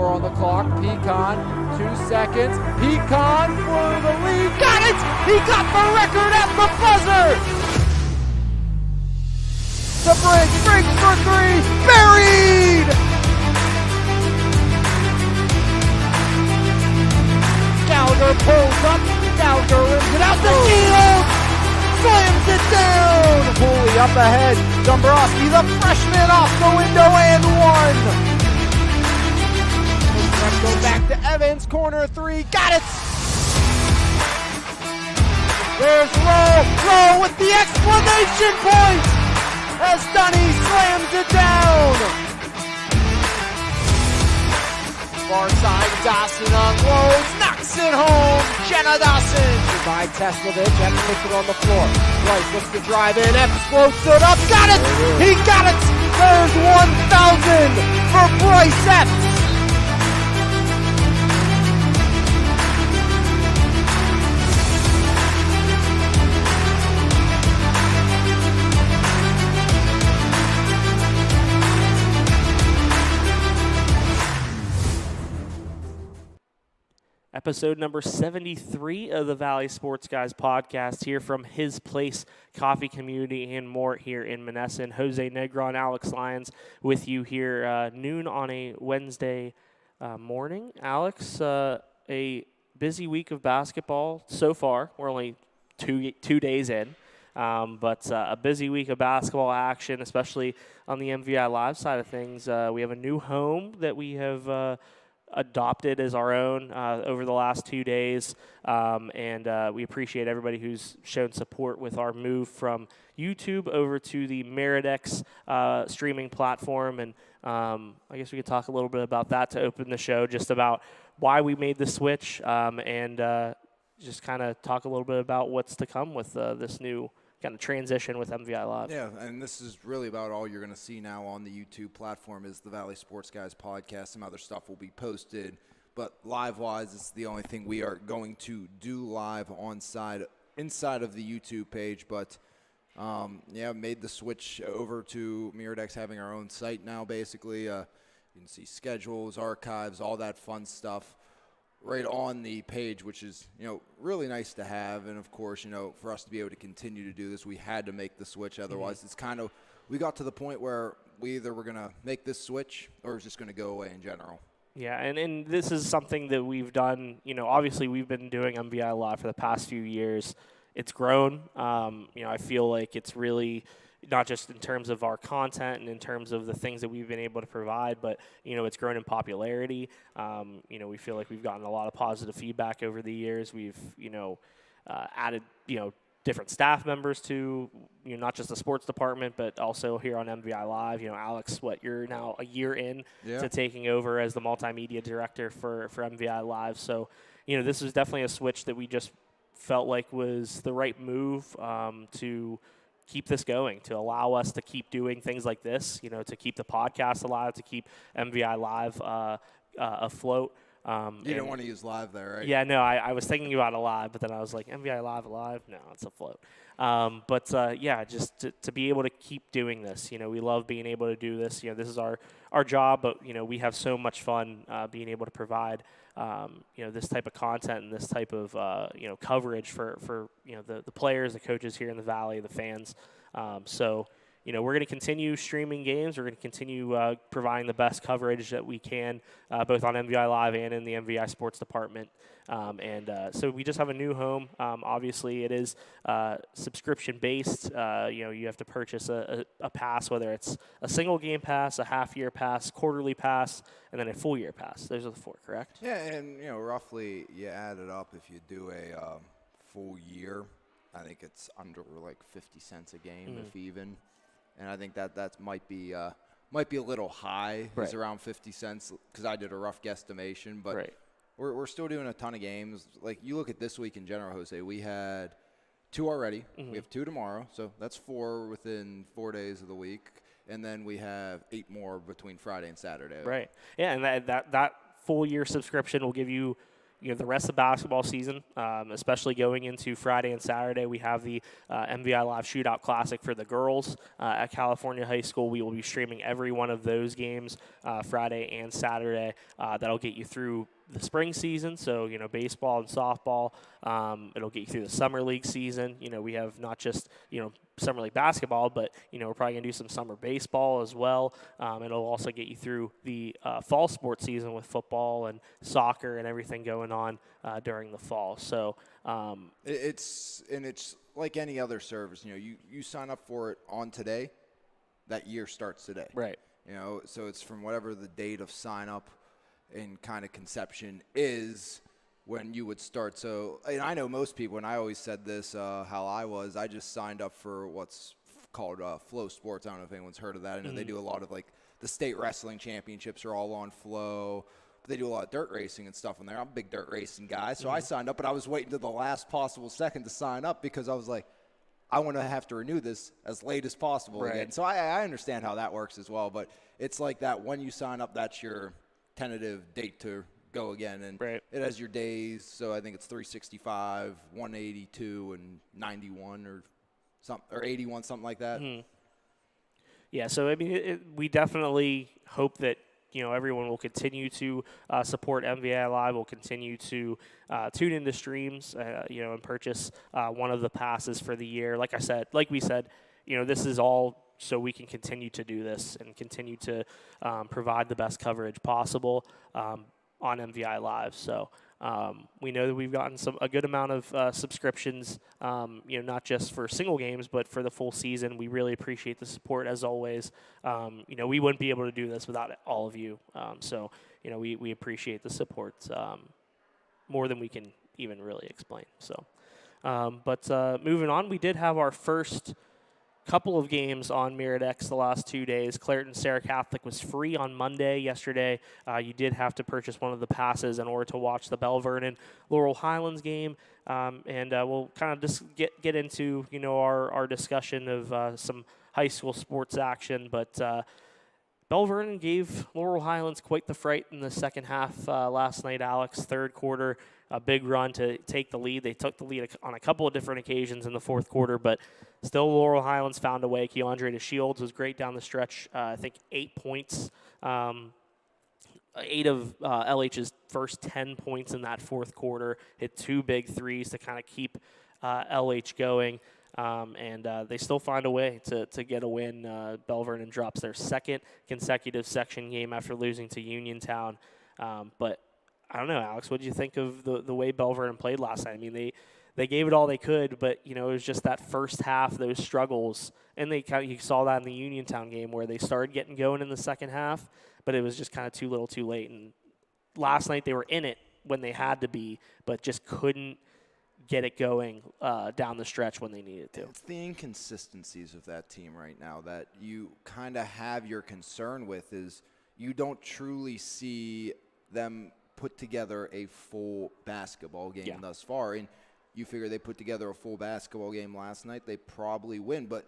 on the clock. Pecan, 2 seconds. Pecan for the lead. Got it! He got the record at the buzzer! The break for three. Buried! Gallagher pulls up. Gallagher rims it out the field. Slams it down. Cooley up ahead. Dombrowski, the freshman, off the window and one. Let's go back to Evans. Corner three. Got it. There's Rowe with the exclamation point as Dunny slams it down. Far side, Dawson unloads, knocks it home. Jenna Dawson. By Teslovich, Epps puts it on the floor. Bryce looks to drive in, Epps floats it up, got it! He got it! There's 1,000 for Bryce Epps. Episode number 73 of the Valley Sports Guys podcast here from His Place Coffee Community and more here in Monessen. Jose Negron, Alex Lyons with you here noon on a Wednesday morning. Alex, a busy week of basketball so far. We're only two days in, but a busy week of basketball action, especially on the MVI Live side of things. We have a new home that we have adopted as our own over the last 2 days, and we appreciate everybody who's shown support with our move from YouTube over to the Meridex streaming platform, and I guess we could talk a little bit about that to open the show, just about why we made the switch, and just kind of talk a little bit about what's to come with this new kind of transition with MVI Live. Yeah, and this is really about all you're going to see now on the YouTube platform is the Valley Sports Guys podcast. Some other stuff will be posted, but live-wise, it's the only thing we are going to do live inside of the YouTube page. But, made the switch over to Miradex having our own site now, basically. You can see schedules, archives, all that fun stuff right on the page, which is, really nice to have. And of course, for us to be able to continue to do this, we had to make the switch. Otherwise, it's kind of, we got to the point where we either were going to make this switch or it's just going to go away in general. Yeah, and this is something that we've done, obviously we've been doing MVI Live for the past few years. It's grown. I feel like it's really not just in terms of our content and in terms of the things that we've been able to provide, but, it's grown in popularity. We feel like we've gotten a lot of positive feedback over the years. We've, added, different staff members to, not just the sports department, but also here on MVI Live. Alex, you're now a year in to taking over as the multimedia director for MVI Live. So, this was definitely a switch that we just felt like was the right move to keep this going, to allow us to keep doing things like this, to keep the podcast alive, to keep MVI Live afloat. You don't want to use live there, right? Yeah, no, I was thinking about it live, but then I was like, MVI Live alive? No, it's afloat. Just to be able to keep doing this. We love being able to do this. This is our job, but, we have so much fun being able to provide, this type of content and this type of, coverage for the players, the coaches here in the Valley, the fans. We're going to continue streaming games. We're going to continue providing the best coverage that we can, both on MVI Live and in the MVI Sports Department. So we just have a new home. Obviously, it is subscription-based. You have to purchase a pass, whether it's a single game pass, a half-year pass, quarterly pass, and then a full-year pass. Those are the four, correct? Yeah, and, roughly you add it up. If you do a full year, I think it's under like 50 cents a game, if even. And I think that might be a little high. Right. It's around 50 cents because I did a rough guesstimation. But right. We're still doing a ton of games. Like, you look at this week in general, Jose, we had 2 already. Mm-hmm. We have 2 tomorrow. So that's 4 within 4 days of the week. And then we have 8 more between Friday and Saturday. Right. Yeah, and that full year subscription will give you the rest of basketball season, especially going into Friday and Saturday. We have the MVI Live Shootout Classic for the girls at California High School. We will be streaming every one of those games Friday and Saturday. That'll get you through the spring season, so baseball and softball. It'll get you through the summer league season. We have not just summer league basketball, but we're probably gonna do some summer baseball as well. It'll also get you through the fall sports season with football and soccer and everything going on during the fall. So it's like any other service. You sign up for it on today, that year starts today. Right. So it's from whatever the date of sign up and kind of conception is when you would start. So, and I know most people, and I always said this, how I just signed up for what's called Flow Sports. I don't know if anyone's heard of that. I know they do a lot of like the state wrestling championships are all on Flow. But they do a lot of dirt racing and stuff on there. I'm a big dirt racing guy. So I signed up, but I was waiting to the last possible second to sign up because I was like, I want to have to renew this as late as possible again. So I understand how that works as well. But it's like that when you sign up, that's your tentative date to go again, and it has your days. So I think it's 365, 182, and 91 or something, or 81, something like that. Yeah. So I mean, we definitely hope that everyone will continue to support MVI Live. Will continue to tune into streams, and purchase one of the passes for the year. Like we said, this is all so we can continue to do this and continue to provide the best coverage possible on MVI Live. So we know that we've gotten a good amount of subscriptions, not just for single games, but for the full season. We really appreciate the support as always. We wouldn't be able to do this without all of you. So we appreciate the support more than we can even really explain. So, but moving on, we did have our first couple of games on Mirrored X the last 2 days. Clairton Sarah Catholic was free on Monday. Yesterday, you did have to purchase one of the passes in order to watch the Bell Vernon Laurel Highlands game. And we'll kind of just get into our discussion of some high school sports action. But Bell Vernon gave Laurel Highlands quite the fright in the second half last night, Alex. Third quarter, a big run to take the lead. They took the lead on a couple of different occasions in the fourth quarter, but still Laurel Highlands found a way. Keandre DeShields was great down the stretch. I think 8 points. 8 of LH's first 10 points in that fourth quarter. Hit 2 big threes to kind of keep LH going. And they still find a way to get a win. Bell Vernon drops their second consecutive section game after losing to Uniontown. But I don't know, Alex, what did you think of the way Bell Vernon played last night? I mean, they gave it all they could, but, it was just that first half, those struggles. And you saw that in the Uniontown game where they started getting going in the second half, but it was just kind of too little too late. And last night they were in it when they had to be, but just couldn't get it going down the stretch when they needed to. It's the inconsistencies of that team right now that you kind of have your concern with is you don't truly see them put together a full basketball game thus far. And you figure they put together a full basketball game last night, they probably win. But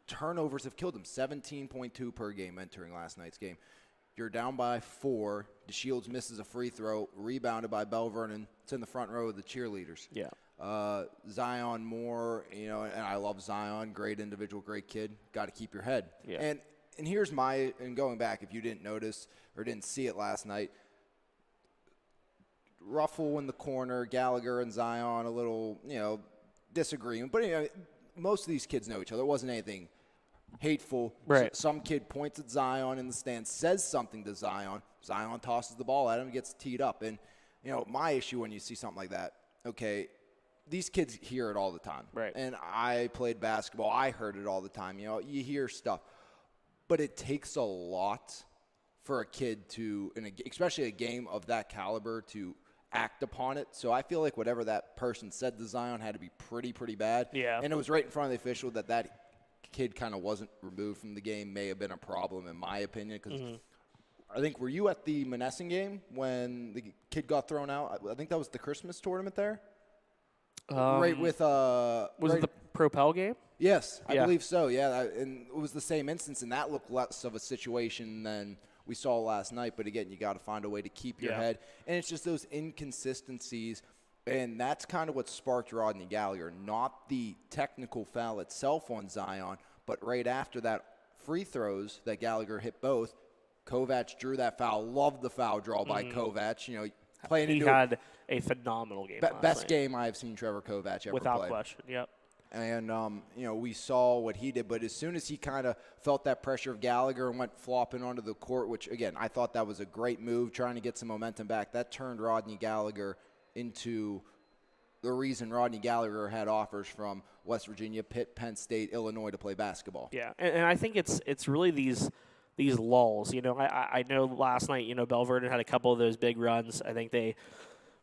turnovers have killed them. 17.2 per game entering last night's game. You're down by 4. DeShields misses a free throw, rebounded by Bell Vernon. It's in the front row of the cheerleaders. Yeah. Zion Moore, and I love Zion. Great individual, great kid. Got to keep your head. Yeah. And here's going back, if you didn't notice or didn't see it last night, Ruffle in the corner, Gallagher and Zion, a little, disagreement. But, most of these kids know each other. It wasn't anything hateful. Right. Some kid points at Zion in the stands, says something to Zion. Zion tosses the ball at him, gets teed up. And, my issue when you see something like that, okay, these kids hear it all the time. Right. And I played basketball. I heard it all the time. You hear stuff. But it takes a lot for a kid to, especially a game of that caliber, to act upon it. So I feel like whatever that person said to Zion had to be pretty bad. Yeah. And it was right in front of the official that kid kind of wasn't removed from the game. May have been a problem in my opinion because I think, were you at the Monessen game when the kid got thrown out? I think that was the Christmas tournament there. Right with was it the Propel game? Yes, I believe so. Yeah, and it was the same instance, and that looked less of a situation than we saw last night. But again, you got to find a way to keep your head. And it's just those inconsistencies. And that's kind of what sparked Rodney Gallagher, not the technical foul itself on Zion, but right after that free throws that Gallagher hit both, Kovac drew that foul. Loved the foul draw by Kovac. You know, playing he into had a phenomenal game. Best game I've seen Trevor Kovac ever without play. question. Yep. And, you know, we saw what he did. But as soon as he kind of felt that pressure of Gallagher and went flopping onto the court, which, again, I thought that was a great move, trying to get some momentum back, that turned Rodney Gallagher into the reason Rodney Gallagher had offers from West Virginia, Pitt, Penn State, Illinois to play basketball. Yeah, and I think it's really these lulls. You know, I know last night, you know, Bell Vernon had a couple of those big runs. I think they,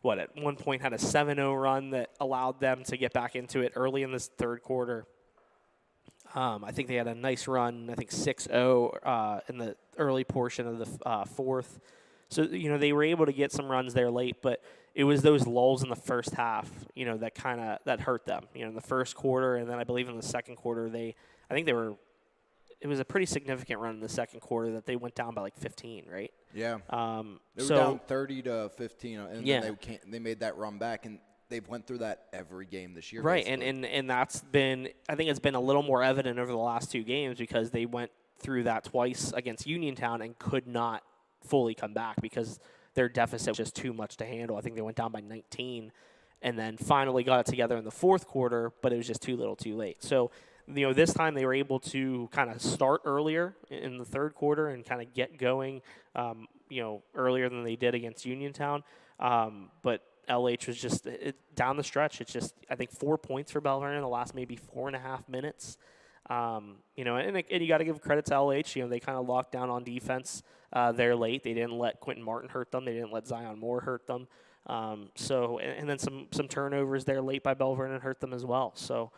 at one point had a 7-0 run that allowed them to get back into it early in this third quarter. I think they had a nice run, I think 6-0 in the early portion of the fourth. So, you know, they were able to get some runs there late, but it was those lulls in the first half, you know, that hurt them. You know, in the first quarter, and then I believe in the second quarter, it was a pretty significant run in the second quarter that they went down by like 15, right? Yeah. They were down 30-15, and then they made that run back, and they've went through that every game this year. Right, and that's been, I think it's been a little more evident over the last two games because they went through that twice against Uniontown and could not fully come back because their deficit was just too much to handle. I think they went down by 19 and then finally got it together in the fourth quarter, but it was just too little too late. So, you know, this time they were able to kind of start earlier in the third quarter and kind of get going, you know, earlier than they did against Uniontown. But LH was just down the stretch. It's just, I think, 4 points for Bell Vernon in the last maybe 4.5 minutes. You know, and you got to give credit to LH. You know, they kind of locked down on defense there late. They didn't let Quentin Martin hurt them. They didn't let Zion Moore hurt them. So, and then some turnovers there late by Bell Vernon hurt them as well. So,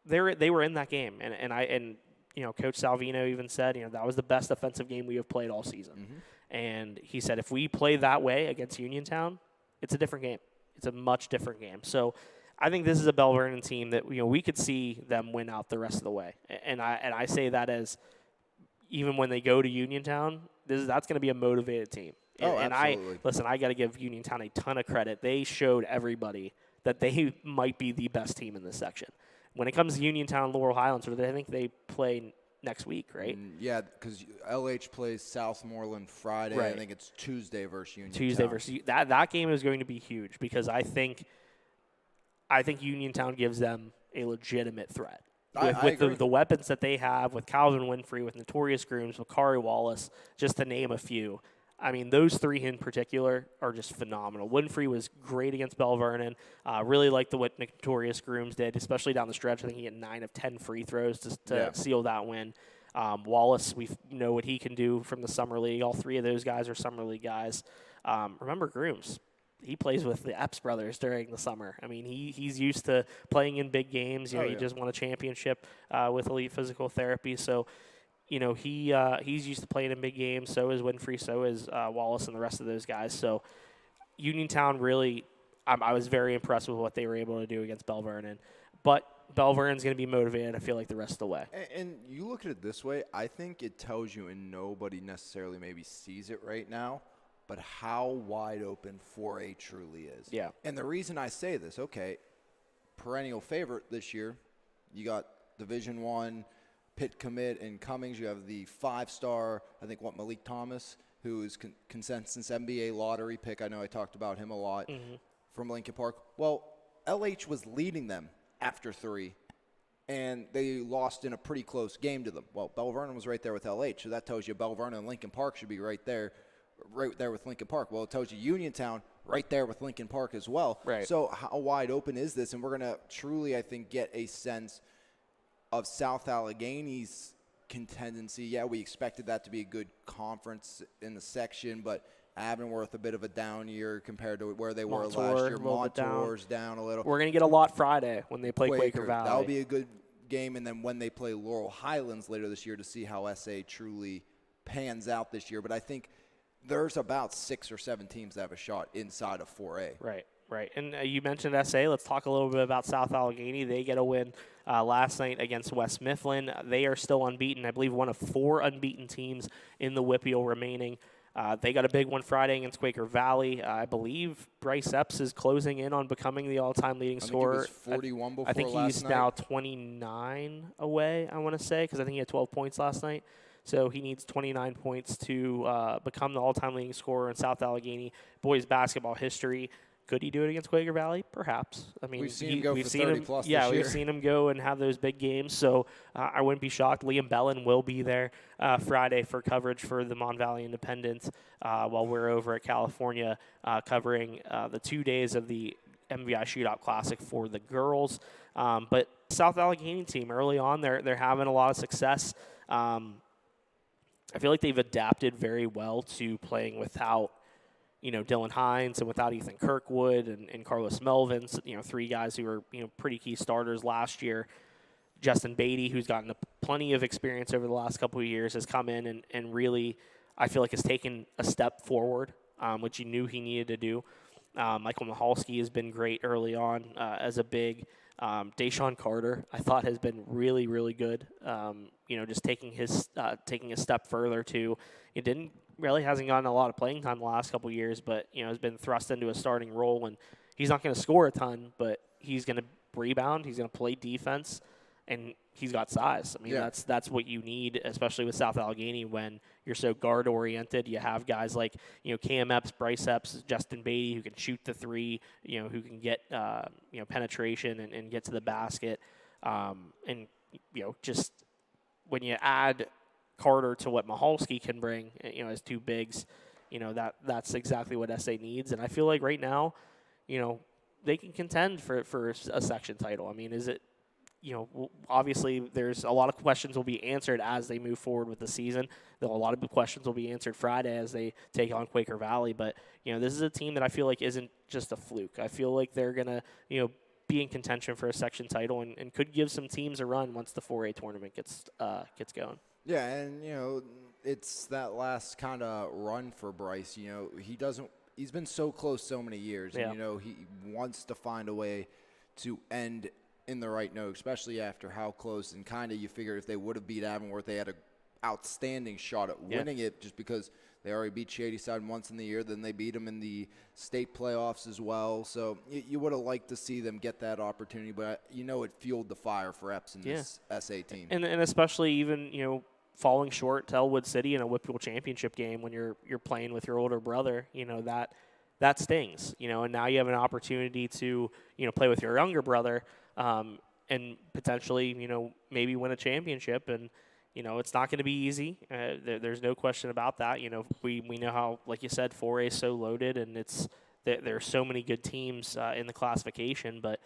they were in that game, and you know, Coach Salvino even said, you know, that was the best offensive game we have played all season. Mm-hmm. And he said, if we play that way against Uniontown, it's a different game. It's a much different game. So, I think this is a Bell Vernon team that, you know, we could see them win out the rest of the way. And I say that as even when they go to Uniontown, that's going to be a motivated team. And absolutely. I got to give Uniontown a ton of credit. They showed everybody that they might be the best team in this section. When it comes to Uniontown, Laurel Highlands, I think they play next week, right? Yeah, because LH plays Southmoreland Friday. Right. I think it's Tuesday versus Uniontown. Tuesday versus that game is going to be huge because I think Uniontown gives them a legitimate threat. With the weapons that they have, with Calvin Winfrey, with Notorious Grooms, with Kari Wallace, just to name a few. I mean, those three in particular are just phenomenal. Winfrey was great against Bell Vernon. Really liked what Notorious Grooms did, especially down the stretch. I think he had 9 of 10 free throws to seal that win. Wallace, we know what he can do from the Summer League. All three of those guys are Summer League guys. Remember Grooms. He plays with the Epps brothers during the summer. I mean, he's used to playing in big games. You know, he just won a championship with Elite Physical Therapy. So, you know, he's used to playing in big games. So is Winfrey. So is Wallace and the rest of those guys. So Uniontown really, I was very impressed with what they were able to do against Bell Vernon. But Bell Vernon's going to be motivated, I feel like, the rest of the way. And you look at it this way, I think it tells you, and nobody necessarily maybe sees it right now, but how wide open 4A truly is. Yeah. And the reason I say this, okay, perennial favorite this year, you got Division I, Pitt commit and Cummings. You have the 5-star, I think, Malik Thomas, who is consensus NBA lottery pick. I know I talked about him a lot from Lincoln Park. Well, LH was leading them after 3, and they lost in a pretty close game to them. Well, Bell Vernon was right there with LH, so that tells you Bell Vernon and Lincoln Park should be right there with Lincoln Park. Well, it tells you Uniontown right there with Lincoln Park as well. Right. So how wide open is this? And we're going to truly, I think, get a sense of South Allegheny's contendency. Yeah, we expected that to be a good conference in the section, but Avonworth a bit of a down year compared to where they were last year. Montour's down a little. We're going to get a lot Friday when they play Quaker Valley. That'll be a good game. And then when they play Laurel Highlands later this year to see how SA truly pans out this year. But I think there's about 6 or 7 teams that have a shot inside of 4A. Right. Right. And you mentioned SA. Let's talk a little bit about South Allegheny. They get a win last night against West Mifflin. They are still unbeaten. I believe one of 4 unbeaten teams in the WPIAL remaining. They got a big one Friday against Quaker Valley. I believe Bryce Epps is closing in on becoming the all-time leading scorer. I think he was 41 before I think last he's night. now 29 away, I want to say, because I think he had 12 points last night. So he needs 29 points to become the all-time leading scorer in South Allegheny boys basketball history. Could he do it against Quaker Valley? Perhaps. I mean, we've seen him go for 30-plus this yeah, year. we've seen him go and have those big games. So I wouldn't be shocked. Liam Bellin will be there Friday for coverage for the Mon Valley Independent while we're over at California covering the 2 days of the MVI Shootout Classic for the girls. But South Allegheny team early on, they're having a lot of success. I feel like they've adapted very well to playing without Dylan Hines and without Ethan Kirkwood and Carlos Melvin, 3 guys who were, pretty key starters last year. Justin Beatty, who's gotten plenty of experience over the last couple of years, has come in and really, I feel like, has taken a step forward, which you knew he needed to do. Michael Michalski has been great early on as a big. Deshaun Carter, I thought, has been really, really good. Just taking a step further too. It hasn't gotten a lot of playing time the last couple of years, but has been thrust into a starting role. And he's not going to score a ton, but he's going to rebound. He's going to play defense, and he's got size. I mean, that's what you need, especially with South Allegheny when you're so guard oriented. You have guys like Cam Epps, Bryce Epps, Justin Beatty who can shoot the 3, who can get penetration and get to the basket, and just when you add Carter to what Michalski can bring, as 2 bigs, that's exactly what SA needs. And I feel like right now, they can contend for a section title. I mean, is it? Obviously there's a lot of questions will be answered as they move forward with the season. Though a lot of questions will be answered Friday as they take on Quaker Valley. But, this is a team that I feel like isn't just a fluke. I feel like they're going to, be in contention for a section title and could give some teams a run once the 4A tournament gets going. Yeah, and, it's that last kind of run for Bryce. He's been so close so many years. Yeah. And, he wants to find a way to end in the right note, especially after how close and kind of you figured if they would have beat Avonworth, they had an outstanding shot at winning it just because they already beat Shadyside once in the year. Then they beat them in the state playoffs as well. So you would have liked to see them get that opportunity, but it fueled the fire for Epps in this SA team. And especially even, falling short to Elwood City in a WPIAL championship game when you're playing with your older brother, that stings, and now you have an opportunity to, play with your younger brother and potentially, maybe win a championship. And, it's not going to be easy. There's no question about that. We know how, like you said, 4A is so loaded, and there are so many good teams in the classification, but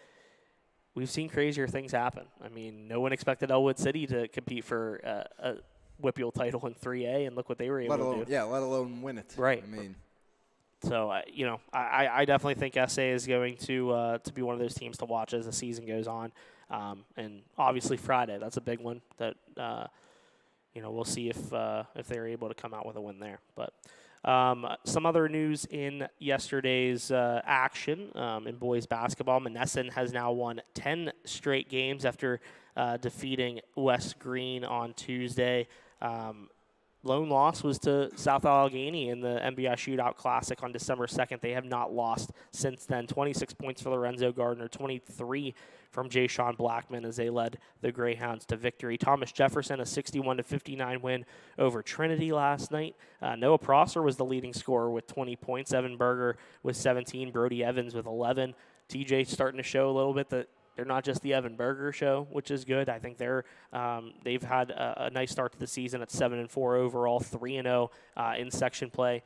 we've seen crazier things happen. I mean, no one expected Elwood City to compete for a WPIAL title in 3A, and look what they were able to do. Yeah, let alone win it. Right. I mean, so I definitely think SA is going to be one of those teams to watch as the season goes on, and obviously Friday, that's a big one that we'll see if they're able to come out with a win there. But some other news in yesterday's action in boys basketball. Monessen has now won 10 straight games after defeating West Green on Tuesday. Lone loss was to South Allegheny in the MVI Shootout Classic on December 2nd. They have not lost since then. 26 points for Lorenzo Gardner, 23 from Jay Sean Blackman as they led the Greyhounds to victory. Thomas Jefferson, a 61-59 win over Trinity last night. Noah Prosser was the leading scorer with 20 points. Evan Berger with 17. Brody Evans with 11. TJ starting to show a little bit that they're not just the Evan Berger show, which is good. I think they've had a nice start to the season at 7-4 overall, 3-0 in section play.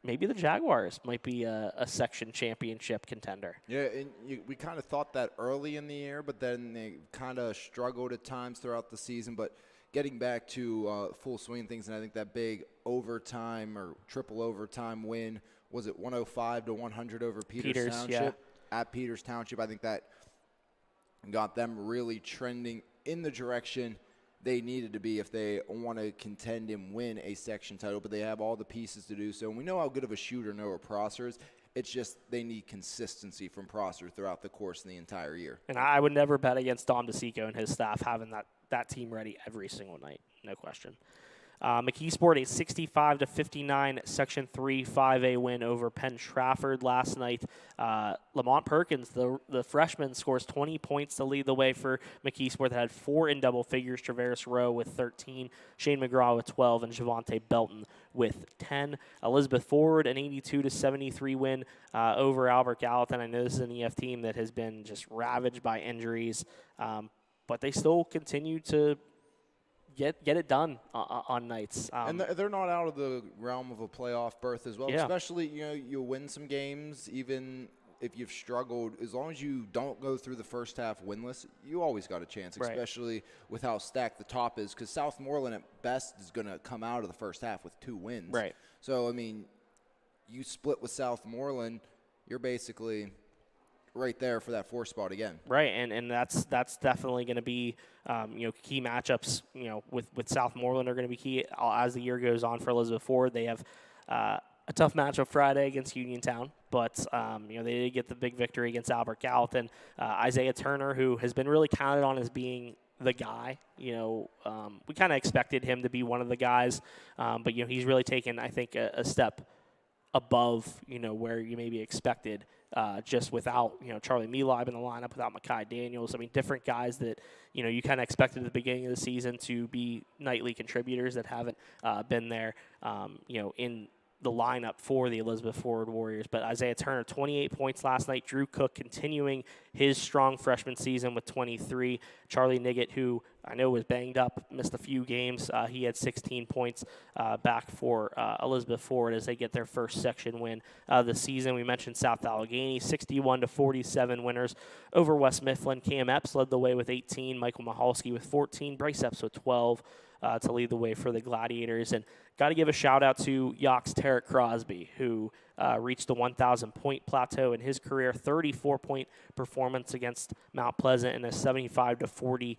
Maybe the Jaguars might be a section championship contender. Yeah, and we kind of thought that early in the year, but then they kind of struggled at times throughout the season. But getting back to full swing things, and I think that big overtime or triple overtime win, was it 105-100 over Peters Township? Yeah. At Peters Township, I think that got them really trending in the direction they needed to be if they want to contend and win a section title, but they have all the pieces to do so. And we know how good of a shooter Noah Prosser is. It's just they need consistency from Prosser throughout the course of the entire year. And I would never bet against Dom DeSico and his staff having that team ready every single night, no question. McKeesport, a 65-59 Section 3 5A win over Penn Trafford last night. Lamont Perkins, the freshman, scores 20 points to lead the way for McKeesport that had 4 in double figures. Traveris Rowe with 13, Shane McGraw with 12, and Javante Belton with 10. Elizabeth Forward, an 82-73 win over Albert Gallatin. I know this is an EF team that has been just ravaged by injuries, but they still continue to get it done on nights. And they're not out of the realm of a playoff berth as well. Yeah. Especially, you'll win some games even if you've struggled. As long as you don't go through the first half winless, you always got a chance, especially with how stacked the top is. Because Southmoreland at best is going to come out of the first half with 2 wins. Right. So, I mean, you split with Southmoreland, you're basically right there for that 4 spot again. Right, and that's definitely going to be key matchups. With Southmoreland are going to be key as the year goes on for Elizabeth Ford. They have a tough matchup Friday against Uniontown, but they did get the big victory against Albert Gallatin. Isaiah Turner, who has been really counted on as being the guy. We kind of expected him to be one of the guys, but he's really taken, I think, a step above where you maybe expected. Just without, Charlie Melib in the lineup, without Makai Daniels. I mean, different guys that, you kind of expected at the beginning of the season to be nightly contributors that haven't been there, in the lineup for the Elizabeth Forward Warriors. But Isaiah Turner, 28 points last night. Drew Cook continuing his strong freshman season with 23. Charlie Niggett, who I know was banged up, missed a few games. He had 16 points back for Elizabeth Forward as they get their first section win of the season. We mentioned South Allegheny, 61-47 winners over West Mifflin. Cam Epps led the way with 18. Michael Mahalski with 14. Bryce Epps with 12 to lead the way for the Gladiators. And got to give a shout-out to Yock's Tarek Crosby, who reached the 1,000-point plateau in his career, 34-point performance against Mount Pleasant and a 75-40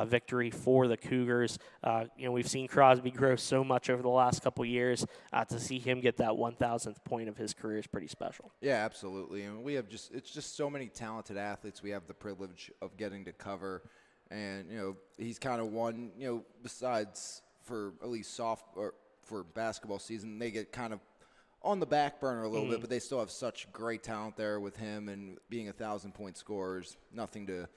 victory for the Cougars. We've seen Crosby grow so much over the last couple years. To see him get that 1,000th point of his career is pretty special. Yeah, absolutely. And we have it's just so many talented athletes we have the privilege of getting to cover. And, he's kind of one, besides for at least for basketball season, they get kind of on the back burner a little bit, but they still have such great talent there with him, and being 1,000-point scorers, nothing to,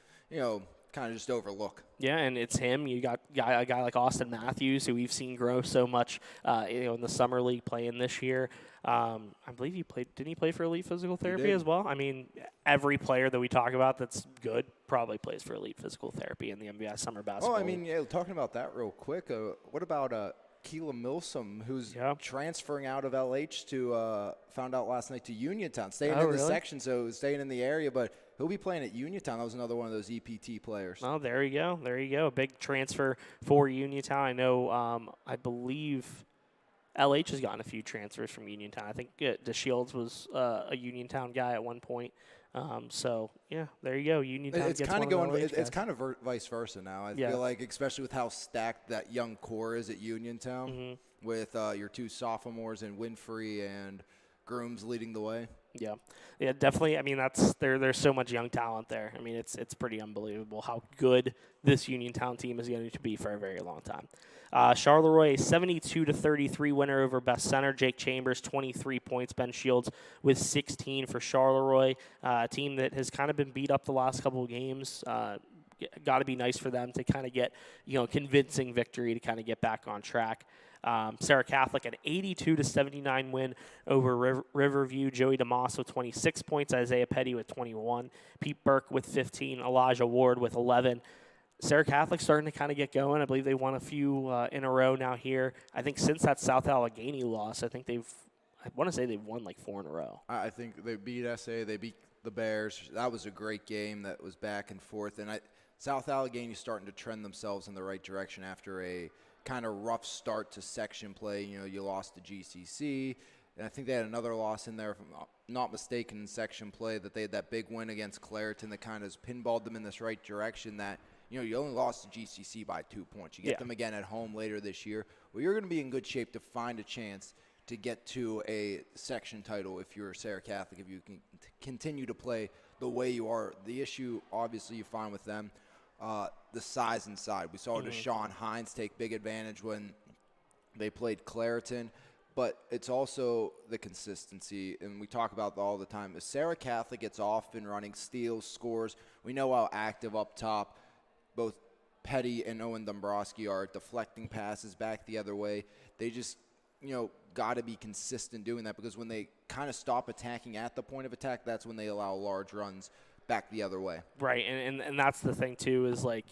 kind of just overlook. Yeah, and it's him. You got a guy like Austin Matthews, who we've seen grow so much, in the summer league playing this year. I believe didn't he play for Elite Physical Therapy as well? I mean, every player that we talk about that's good probably plays for Elite Physical Therapy in the MVI Summer Basketball. Oh, I mean, talking about that real quick, what about Keela Milsom, who's transferring out of LH to, found out last night, to Uniontown, staying in the section, so staying in the area, but he'll be playing at Uniontown. That was another one of those EPT players. Oh, there you go. There you go. A big transfer for Uniontown. I know, I believe LH has gotten a few transfers from Uniontown. I think DeShields was a Uniontown guy at one point. So, yeah, there you go. Uniontown it's kind of going. It's kind of vice versa now. I feel like, especially with how stacked that young core is at Uniontown, with your 2 sophomores and Winfrey and Grooms leading the way. Yeah, definitely. I mean, there's so much young talent there. I mean, it's pretty unbelievable how good this Uniontown team is going to be for a very long time. Charleroi, a 72-33 winner over Best Center. Jake Chambers, 23 points. Ben Shields with 16 for Charleroi, a team that has kind of been beat up the last couple of games. Got to be nice for them to kind of get, convincing victory to kind of get back on track. Sarah Catholic, an 82-79 win over Riverview. Joey DeMoss with 26 points. Isaiah Petty with 21. Pete Burke with 15. Elijah Ward with 11. Sarah Catholic starting to kind of get going. I believe they won a few in a row now here. I think since that South Allegheny loss, I want to say they've won like 4 in a row. I think they beat SA. They beat the Bears. That was a great game that was back and forth. And South Allegheny starting to trend themselves in the right direction after a kind of rough start to section play. You lost to GCC. And I think they had another loss in there, if I'm not mistaken, in section play, that they had that big win against Clareton that kind of pinballed them in this right direction that, you only lost to GCC by 2 points. You get them again at home later this year. Well, you're going to be in good shape to find a chance to get to a section title if you're Sarah Catholic, if you can continue to play the way you are. The issue, obviously, you find with them, the size inside. We saw Deshaun Hines take big advantage when they played Clareton, but it's also the consistency, and we talk about that all the time. If Sarah Catholic gets off and running, steals, scores, we know how active up top both Petty and Owen Dombrowski are, deflecting passes back the other way. They just, got to be consistent doing that, because when they kind of stop attacking at the point of attack, that's when they allow large runs back the other way. Right, and that's the thing, too, is like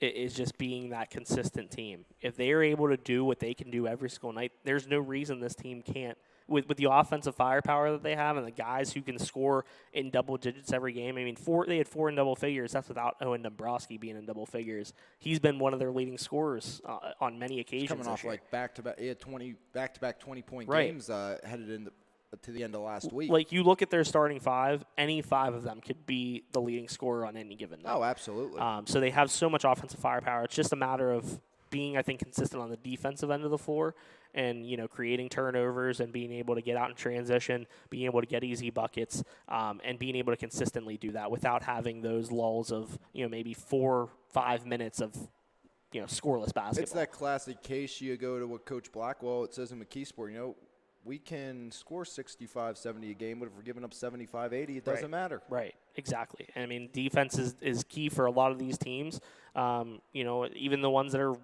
it is just being that consistent team. If they are able to do what they can do every single night, there's no reason this team can't. With the offensive firepower that they have and the guys who can score in double digits every game. I mean, they had 4 in double figures. That's without Owen Dombrowski being in double figures. He's been one of their leading scorers on many occasions. He's coming off year. like back-to-back, he had 20 back-to-back 20-point games headed into to the end of last week. Like, you look at their starting 5, any 5 of them could be the leading scorer on any given night. Oh, absolutely. So they have so much offensive firepower. It's just a matter of being, I think, consistent on the defensive end of the floor and, creating turnovers and being able to get out in transition, being able to get easy buckets, and being able to consistently do that without having those lulls of, maybe 4-5 minutes of, scoreless basketball. It's that classic case. You go to what Coach Blackwell, it says in McKeesport, we can score 65, 70 a game, but if we're giving up 75, 80, it doesn't matter. Right, exactly. I mean, defense is key for a lot of these teams. Even the ones that are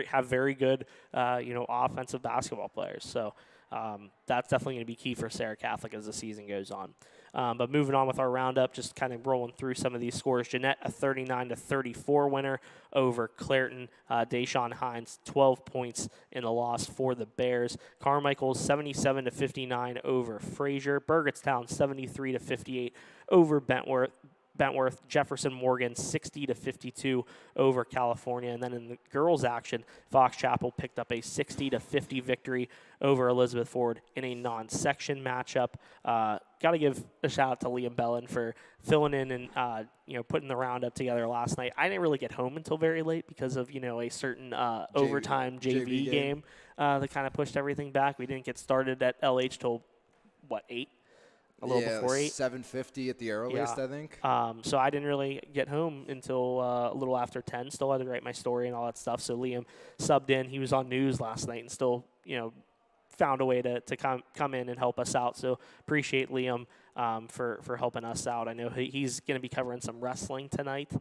have very good, offensive basketball players. So that's definitely going to be key for Sarah Catholic as the season goes on. But moving on with our roundup, just kind of rolling through some of these scores. Jeanette, a 39-34 winner over Clareton. Deshaun Hines, 12 points in the loss for the Bears. Carmichael's 77-59 over Fraser. Burgettstown, 73-58 over Bentworth. Jefferson Morgan 60-52 over California. And then in the girls' action, Fox Chapel picked up a 60-50 victory over Elizabeth Ford in a non-section matchup. Got to give a shout out to Liam Bellin for filling in and putting the roundup together last night. I didn't really get home until very late because of a certain overtime JV game that kind of pushed everything back. We didn't get started at LH till 8? A little before 8. 7:50 at the earliest, I think. So I didn't really get home until a little after 10. Still had to write my story and all that stuff. So Liam subbed in. He was on news last night and still, found a way to come in and help us out. So appreciate Liam for helping us out. I know he's going to be covering some wrestling tonight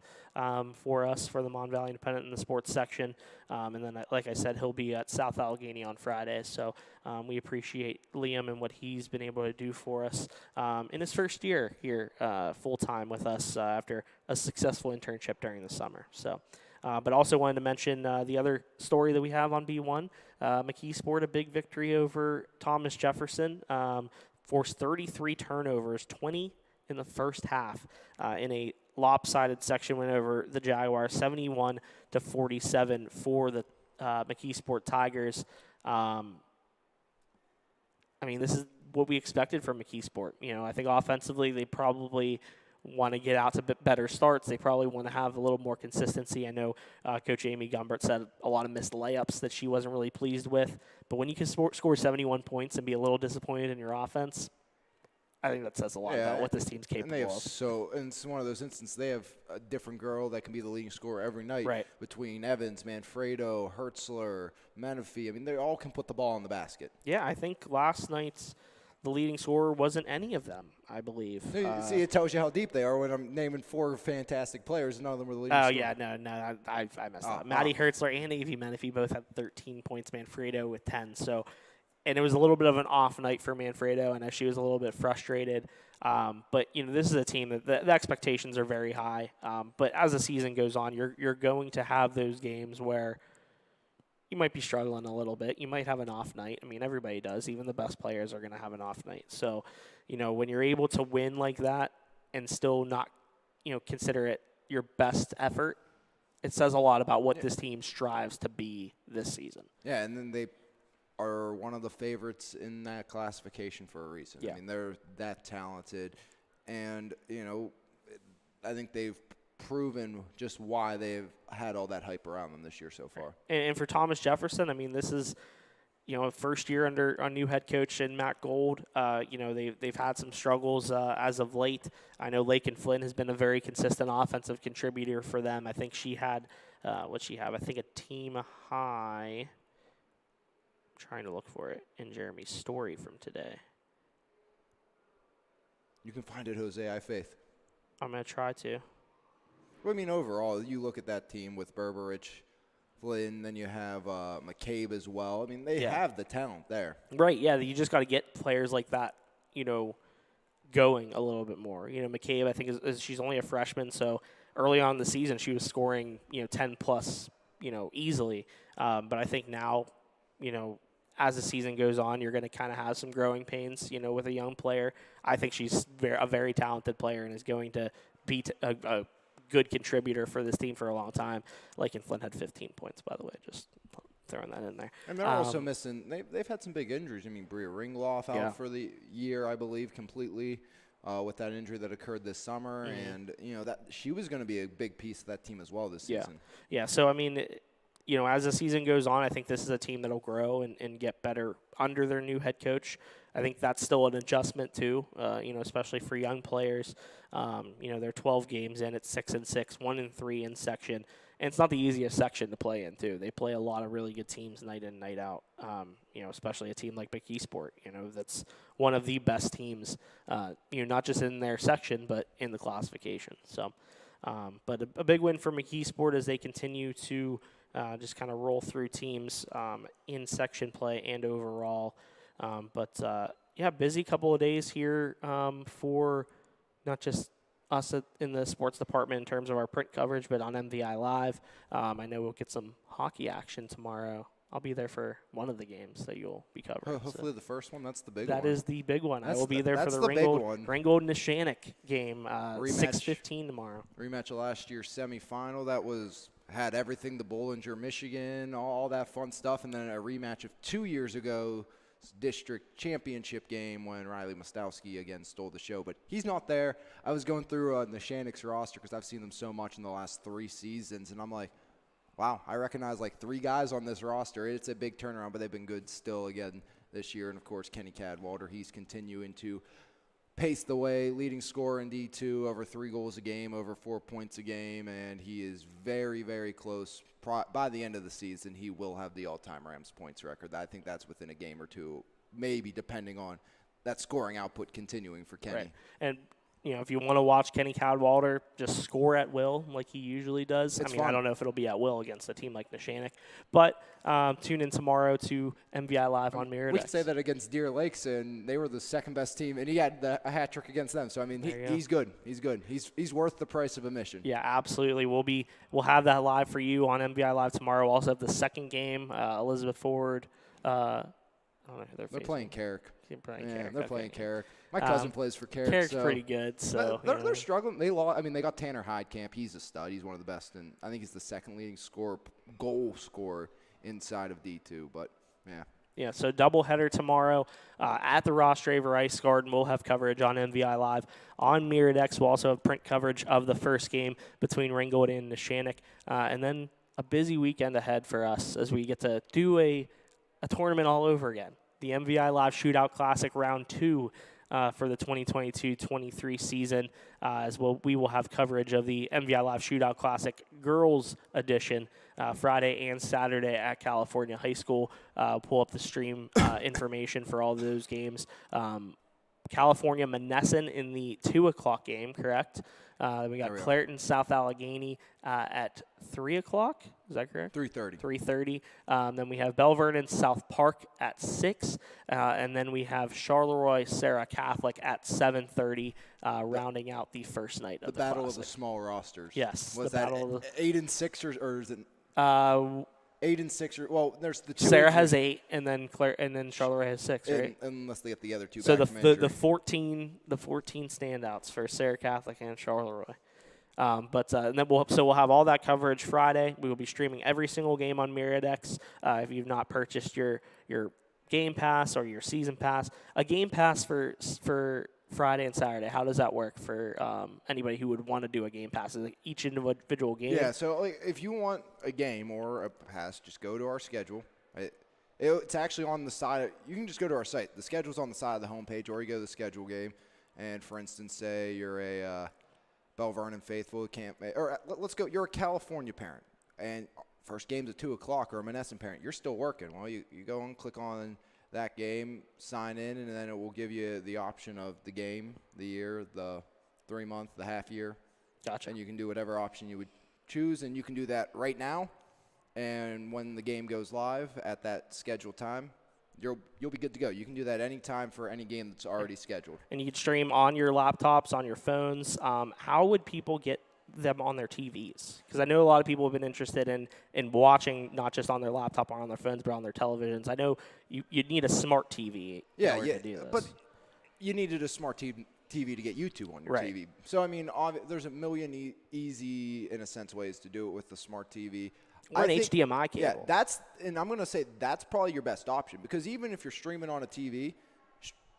for us for the Mon Valley Independent in the sports section. And then, like I said, he'll be at South Allegheny on Friday. So we appreciate Liam and what he's been able to do for us in his first year here full-time with us after a successful internship during the summer. So. But also wanted to mention the other story that we have on B1. McKeesport, a big victory over Thomas Jefferson. Forced 33 turnovers, 20 in the first half in a lopsided section win over the Jaguars, 71-47 for the McKeesport Tigers. This is what we expected from McKeesport. I think offensively they probably want to get out to better starts. They probably want to have a little more consistency. I know Coach Amy Gumbert said a lot of missed layups that she wasn't really pleased with. But when you can score 71 points and be a little disappointed in your offense, I think that says a lot about what this team's capable of. And it's one of those instances, they have a different girl that can be the leading scorer every night. Right. Between Evans, Manfredo, Hertzler, Menifee. They all can put the ball in the basket. Yeah, I think last night's the leading scorer wasn't any of them, I believe. See, it tells you how deep they are when I'm naming 4 fantastic players. None of them were the leading scorer. Oh, yeah, no, I messed up. Maddie Hertzler and Avi Menifee both had 13 points, Manfredo with 10. So, and it was a little bit of an off night for Manfredo. I know she was a little bit frustrated. But, this is a team that the expectations are very high. But as the season goes on, you're going to have those games where you might be struggling a little bit. You might have an off night. Everybody does. Even the best players are going to have an off night. So, when you're able to win like that and still not, consider it your best effort, it says a lot about what this team strives to be this season. Yeah, and then they are one of the favorites in that classification for a reason. Yeah. They're that talented. And, I think they've proven just why they've had all that hype around them this year so far. And for Thomas Jefferson, this is, first year under a new head coach in Matt Gold. They've had some struggles as of late. I know Lakin Flynn has been a very consistent offensive contributor for them. I think she had, what'd she have? I think a team high. I'm trying to look for it in Jeremy's story from today. You can find it, Jose. I have faith. I'm going to try to. Well, I mean, overall, you look at that team with Berberich, Flynn, then you have McCabe as well. I mean, they have the talent there. Right, yeah. You just got to get players like that, going a little bit more. McCabe, I think, she's only a freshman, so early on in the season she was scoring, 10-plus, easily. But I think now, as the season goes on, you're going to kind of have some growing pains, with a young player. I think she's a very talented player and is going to be a good contributor for this team for a long time. Lakin Flynn had 15 points, by the way, just throwing that in there. And they're also missing – they've had some big injuries. I mean, Bria Ringloff out for the year, I believe, completely with that injury that occurred this summer. Mm-hmm. And, that she was going to be a big piece of that team as well this season. Yeah, so, I mean – as the season goes on, I think this is a team that'll grow and get better under their new head coach. I think that's still an adjustment too, especially for young players. They're 12 games in, it's 6-6, 1-3 in section, and it's not the easiest section to play in too. They play a lot of really good teams night in, night out. Especially a team like McKeesport, that's one of the best teams, not just in their section but in the classification. So, but a big win for McKeesport as they continue to. Just kind of roll through teams in section play and overall. Busy couple of days here for not just us in the sports department in terms of our print coverage, but on MVI Live. I know we'll get some hockey action tomorrow. I'll be there for one of the games that you'll be covering. Hopefully the first one. That's the big one. That is the big one. I will be there for the Ringgold-Neshannock game, 6:15 tomorrow. Rematch of last year's semifinal. That had everything, the Bollinger, Michigan, all that fun stuff, and then a rematch of 2 years ago, district championship game when Riley Mostowski again stole the show. But he's not there. I was going through Neshannock's roster because I've seen them so much in the last 3 seasons, and I'm like, wow, I recognize like 3 guys on this roster. It's a big turnaround, but they've been good still again this year. And, of course, Kenny Cadwalder, he's continuing to pace the way, leading scorer in D2, over 3 goals a game, over 4 points a game, and he is very, very close. By the end of the season, he will have the all-time Rams points record. I think that's within a game or two, maybe depending on that scoring output continuing for Kenny. Right. And if you want to watch Kenny Cadwalder just score at will like he usually does. It's fun. I don't know if it'll be at will against a team like Neshannock. But tune in tomorrow to MVI Live on Miradex. We could say that against Deer Lakes, and they were the second-best team, and he had a hat trick against them. So, I mean, he's good. He's good. He's worth the price of admission. Yeah, absolutely. We'll have that live for you on MVI Live tomorrow. We'll also have the second game, Elizabeth Ford. I don't know who they're playing Carrick. They're playing Carrick. My cousin plays for Carrick. Carrick's pretty good. So they're struggling. They lost. I mean, they got Tanner Heidkamp. He's a stud. He's one of the best, and I think he's the second leading goal scorer inside of D2. But yeah. So doubleheader tomorrow at the Ross Draver Ice Garden. We'll have coverage on MVI Live on Miradex. We'll also have print coverage of the first game between Ringgold and Neshannock, and then a busy weekend ahead for us as we get to do a tournament all over again. The MVI Live Shootout Classic Round 2 for the 2022-23 season, we will have coverage of the MVI Live Shootout Classic Girls Edition Friday and Saturday at California High School. Pull up the stream information for all of those games. California Monessen in the 2 o'clock game, correct? We got Clareton, South Allegheny at 3 o'clock. Is that correct? 3:30. 3:30. Then we have Belle Vernon, South Park at 6. And then we have Charleroi, Sarah Catholic at 7:30, rounding out the first night of the Battle Classic. of the Small Rosters. Yes. Was that 8 and 6 or is it? 8 and 6, well, there's the 2. Sarah has 8, and then Charleroi has 6, right? Unless they get the other 2 so back from injury. the 14 standouts for Sarah Catholic and Charleroi. And then we'll have all that coverage Friday. We will be streaming every single game on Miradex. If you've not purchased your Game Pass or your Season Pass, a Game Pass for Friday and Saturday, how does that work for anybody who would want to do a Game Pass? Is it each individual game? Yeah, so if you want a game or a pass, just go to our schedule. It's actually on the side. You can just go to our site. The schedule's on the side of the homepage, or you go to the schedule game. And, for instance, say you're a Bell Vernon faithful, or let's go, you're a California parent, and first game's at 2 o'clock, or a Monessen parent. You're still working. Well, you go and click on that game, sign in, and then it will give you the option of the game, the year, the 3-month, the half year. Gotcha. And you can do whatever option you would choose, and you can do that right now. And when the game goes live at that scheduled time, you'll be good to go. You can do that anytime for any game that's already scheduled. And you can stream on your laptops, on your phones. How would people get them on their TVs? Because I know a lot of people have been interested in watching not just on their laptop or on their phones, but on their televisions. I know you'd need a smart TV in order to do this. But you needed a smart TV to get YouTube on your Right. TV. So, I mean, there's a million easy, in a sense, ways to do it with the smart TV. Or an HDMI cable. Yeah, and I'm going to say that's probably your best option, because even if you're streaming on a TV,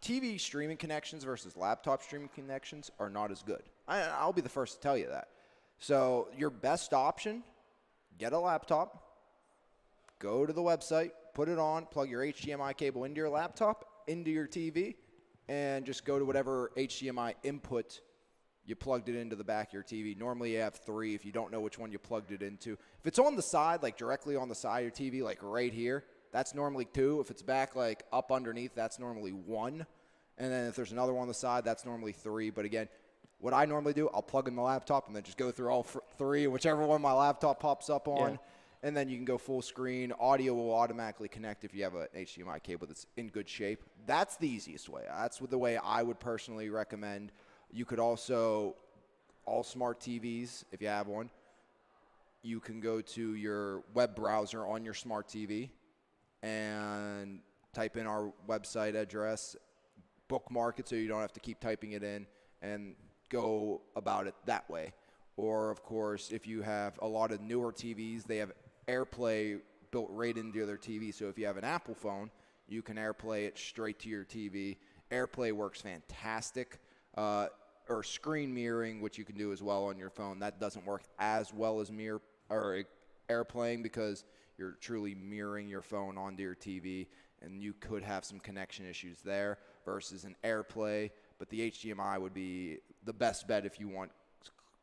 TV streaming connections versus laptop streaming connections are not as good. I'll be the first to tell you that. So your best option, get a laptop, go to the website, put it on, plug your HDMI cable into your laptop, into your TV, and just go to whatever HDMI input you plugged it into the back of your TV. Normally you have 3 if you don't know which one you plugged it into. If it's on the side, like directly on the side of your TV, like right here, that's normally 2. If it's back like up underneath, that's normally 1. And then if there's another one on the side, that's normally 3. But again, what I normally do, I'll plug in the laptop and then just go through all 3, whichever one my laptop pops up on. Yeah. And then you can go full screen. Audio will automatically connect if you have an HDMI cable that's in good shape. That's the easiest way. That's the way I would personally recommend. You could also, all smart TVs, if you have one, you can go to your web browser on your smart TV and type in our website address, bookmark it so you don't have to keep typing it in, and go about it that way. Or, of course, if you have a lot of newer TVs, they have AirPlay built right into their TV. So if you have an Apple phone, you can AirPlay it straight to your TV. AirPlay works fantastic. Or screen mirroring, which you can do as well on your phone. That doesn't work as well as AirPlaying, because you're truly mirroring your phone onto your TV, and you could have some connection issues there versus an AirPlay. But the HDMI would be the best bet if you want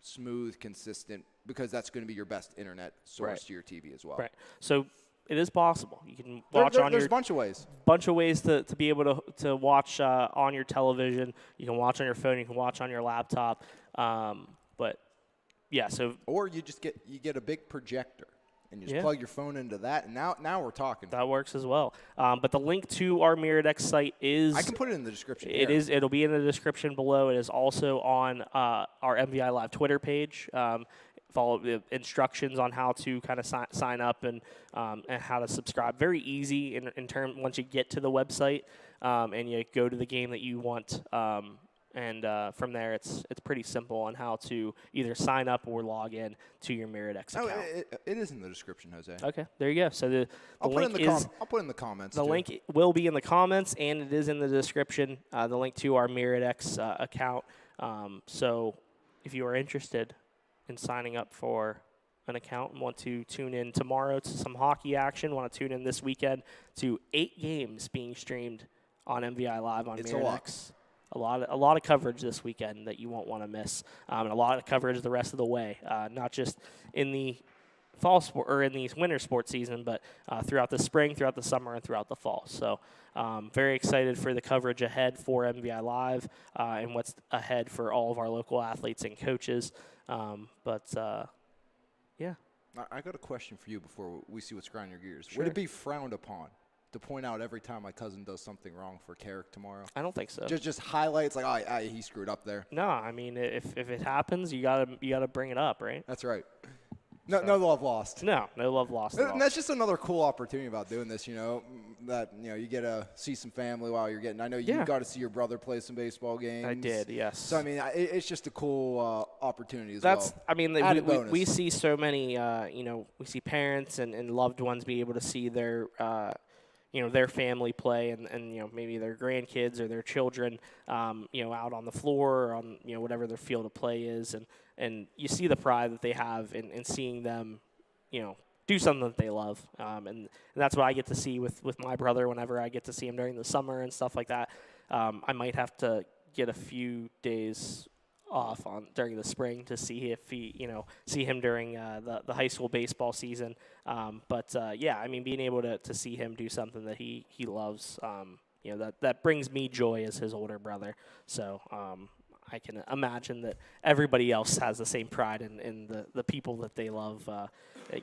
smooth, consistent, because that's going to be your best internet source to your TV as well. Right. So it is possible. You can watch There's a bunch of ways. Bunch of ways to be able to watch on your television. You can watch on your phone. You can watch on your laptop. But yeah, so or you get a big projector and you just plug your phone into that, and now we're talking. That works as well. But the link to our MirrorDeck site is. I can put it in the description. It'll be in the description below. It is also on our MVI Live Twitter page. Follow the instructions on how to kind of sign up and how to subscribe. Very easy in terms once you get to the website and you go to the game that you want. And from there, it's pretty simple on how to either sign up or log in to your MirrorDeck account. It is in the description, Jose. Okay, there you go. So the link is. I'll put it in the comments. The link will be in the comments, and it is in the description. The link to our MirrorDeck account. So if you are interested in signing up for an account and want to tune in tomorrow to some hockey action, want to tune in this weekend to 8 games being streamed on MVI Live on MirrorDeck. A lot of coverage this weekend that you won't want to miss, and a lot of coverage the rest of the way, not just in the fall sport or in the winter sports season, but throughout the spring, throughout the summer, and throughout the fall. So very excited for the coverage ahead for MVI Live and what's ahead for all of our local athletes and coaches. Yeah. I got a question for you before we see what's grinding your gears. Sure. Would it be frowned upon to point out every time my cousin does something wrong for Carrick tomorrow? I don't think so. Just highlights like, he screwed up there. No, I mean, if it happens, you gotta bring it up, right? That's right. No love lost. No love lost at all. And that's just another cool opportunity about doing this, that, you get to see some family while you're getting. I know you got to see your brother play some baseball games. I did, yes. So, I mean, it's just a cool opportunity as well. I mean, we see so many, we see parents and loved ones be able to see their, their family play and maybe their grandkids or their children, out on the floor or on, whatever their field of play is. And you see the pride that they have in seeing them, do something that they love. And that's what I get to see with my brother whenever I get to see him during the summer and stuff like that. I might have to get a few days off during the spring to see if see him during the high school baseball season. Yeah, I mean, being able to see him do something that he loves, that brings me joy as his older brother. So I can imagine that everybody else has the same pride in the people that they love,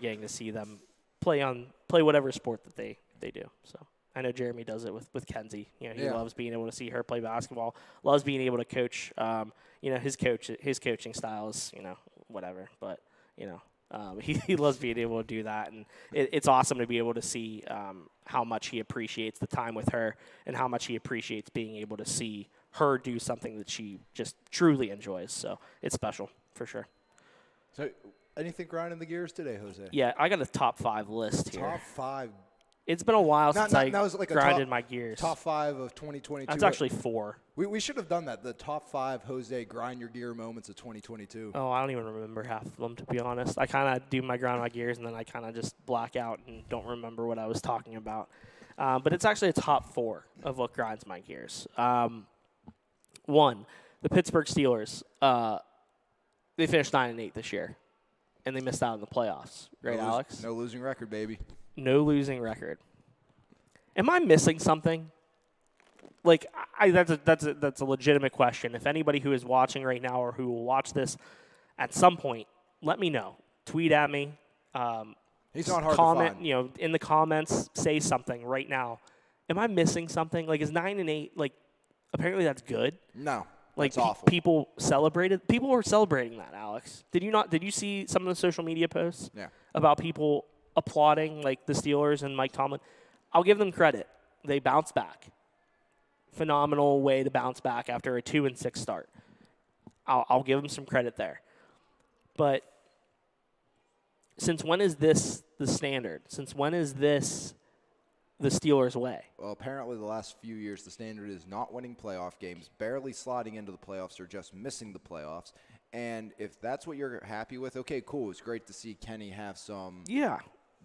getting to see them play whatever sport that they do. So I know Jeremy does it with Kenzie. He loves being able to see her play basketball, loves being able to coach. His coaching style is, whatever, but, he loves being able to do that. And it's awesome to be able to see how much he appreciates the time with her and how much he appreciates being able to see her do something that she just truly enjoys. So it's special for sure. So anything grinding the gears today, Jose? Yeah, I got a top 5 list here. Top 5. It's been a while since I grinded my gears. Top 5 of 2022. That's actually 4. We should have done that. The top 5 Jose grind your gear moments of 2022. Oh, I don't even remember half of them, to be honest. I kind of do my grind my gears, and then I kind of just black out and don't remember what I was talking about. But it's actually a top 4 of what grinds my gears. 1, the Pittsburgh Steelers. They finished 9-8 this year, and they missed out on the playoffs. Right, Alex? No losing record, baby. No losing record. Am I missing something? Like, that's a legitimate question. If anybody who is watching right now or who will watch this at some point, let me know. Tweet at me. He's not hard comment, to find. In the comments, say something right now. Am I missing something? Like, is 9-8, like, apparently that's good? No. Like, that's awful. People celebrated. People were celebrating that, Alex. Did you see some of the social media posts? Yeah. About people applauding, like, the Steelers and Mike Tomlin? I'll give them credit. They bounced back. Phenomenal way to bounce back after a 2-6 start. I'll give them some credit there. But since when is this the standard? Since when is this the Steelers' way? Well, apparently the last few years the standard is not winning playoff games, barely sliding into the playoffs, or just missing the playoffs. And if that's what you're happy with, okay, cool. It's great to see Kenny have some